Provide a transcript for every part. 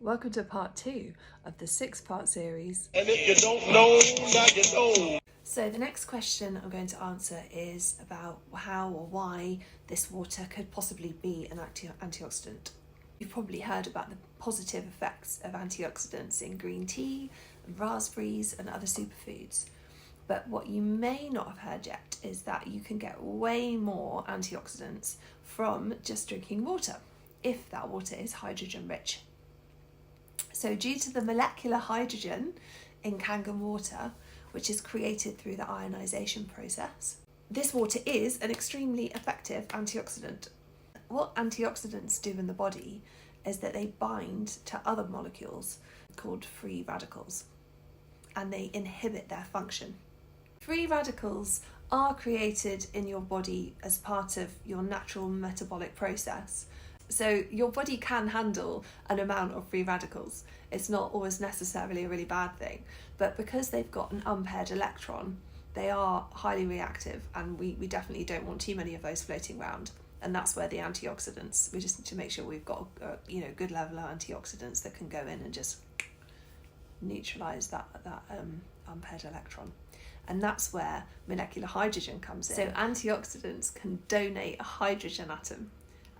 Welcome to part 2 of the 6-part series. And if you don't know, now you know. So the next question I'm going to answer is about how or why this water could possibly be an antioxidant. You've probably heard about the positive effects of antioxidants in green tea, and raspberries and other superfoods. But what you may not have heard yet is that you can get way more antioxidants from just drinking water, if that water is hydrogen rich. So due to the molecular hydrogen in Kangen water, which is created through the ionization process, this water is an extremely effective antioxidant. What antioxidants do in the body is that they bind to other molecules called free radicals, and they inhibit their function. Free radicals are created in your body as part of your natural metabolic process. So your body can handle an amount of free radicals. It's not always necessarily a really bad thing, but because they've got an unpaired electron, they are highly reactive, and we definitely don't want too many of those floating around. And that's where the antioxidants, we just need to make sure we've got a good level of antioxidants that can go in and just neutralize that unpaired electron. And that's where molecular hydrogen comes in. So antioxidants can donate a hydrogen atom,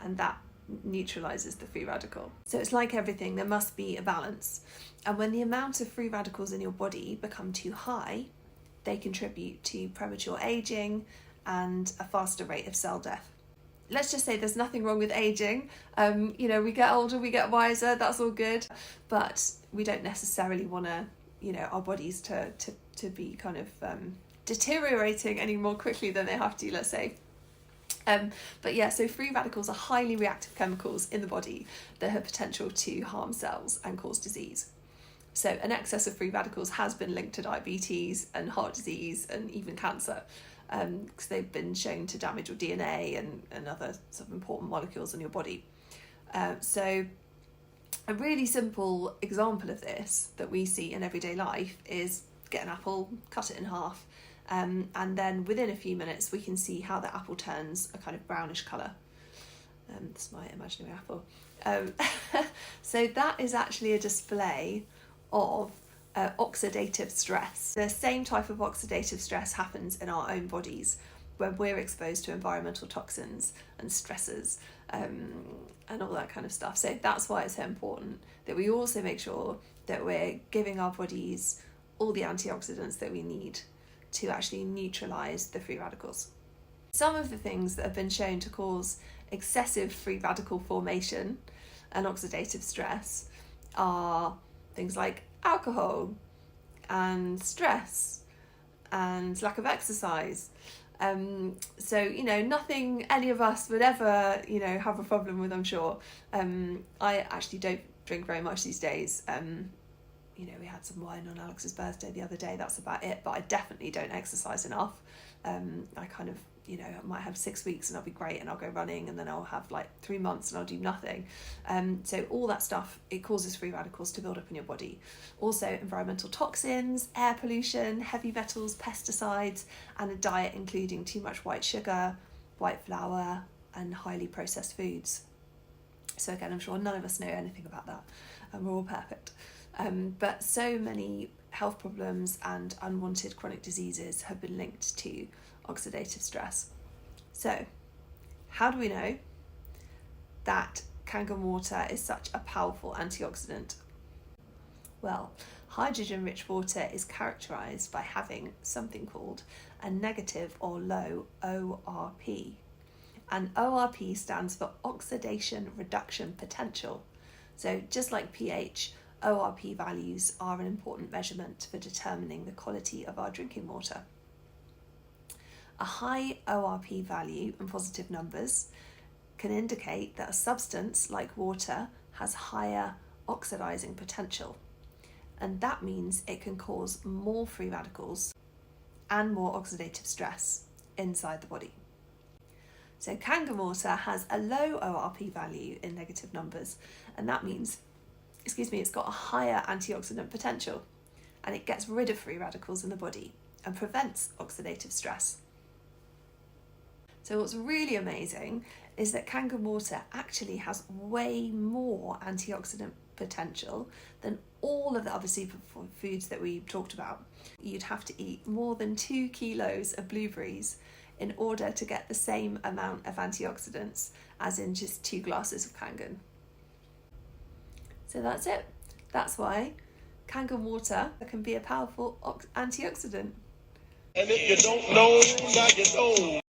and that neutralizes the free radical. So it's like everything, there must be a balance. And when the amount of free radicals in your body become too high, they contribute to premature aging and a faster rate of cell death. Let's just say there's nothing wrong with aging. We get older, we get wiser, that's all good. But we don't necessarily want to, our bodies to be kind of deteriorating any more quickly than they have to, let's say. So free radicals are highly reactive chemicals in the body that have potential to harm cells and cause disease. So an excess of free radicals has been linked to diabetes and heart disease and even cancer, because they've been shown to damage your DNA and other sort of important molecules in your body. So a really simple example of this that we see in everyday life is get an apple, cut it in half, and then within a few minutes we can see how the apple turns a kind of brownish colour. This is my imaginary apple. So that is actually a display of oxidative stress. The same type of oxidative stress happens in our own bodies when we're exposed to environmental toxins and stressors and all that kind of stuff. So that's why it's so important that we also make sure that we're giving our bodies all the antioxidants that we need to actually neutralize the free radicals. Some of the things that have been shown to cause excessive free radical formation and oxidative stress are things like alcohol and stress and lack of exercise. Nothing any of us would ever, have a problem with, I'm sure. I actually don't drink very much these days. We had some wine on Alex's birthday the other day, that's about it, but I definitely don't exercise enough. I kind of, I might have 6 weeks and I'll be great and I'll go running, and then I'll have like 3 months and I'll do nothing. So all that stuff, it causes free radicals to build up in your body. Also environmental toxins, air pollution, heavy metals, pesticides, and a diet including too much white sugar, white flour, and highly processed foods. So again, I'm sure none of us know anything about that, and we're all perfect. But so many health problems and unwanted chronic diseases have been linked to oxidative stress. So, how do we know that Kangen water is such a powerful antioxidant? Well, hydrogen-rich water is characterised by having something called a negative or low ORP. And ORP stands for oxidation reduction potential. So just like pH, ORP values are an important measurement for determining the quality of our drinking water. A high ORP value and positive numbers can indicate that a substance like water has higher oxidizing potential, and that means it can cause more free radicals and more oxidative stress inside the body. So Kangen water has a low ORP value in negative numbers, and that means it's got a higher antioxidant potential, and it gets rid of free radicals in the body and prevents oxidative stress. So what's really amazing is that Kangen water actually has way more antioxidant potential than all of the other superfoods that we talked about. You'd have to eat more than 2 kilos of blueberries in order to get the same amount of antioxidants as in just 2 glasses of Kangen. So that's it. That's why Kangen water can be a powerful antioxidant. And if you don't know, now you know.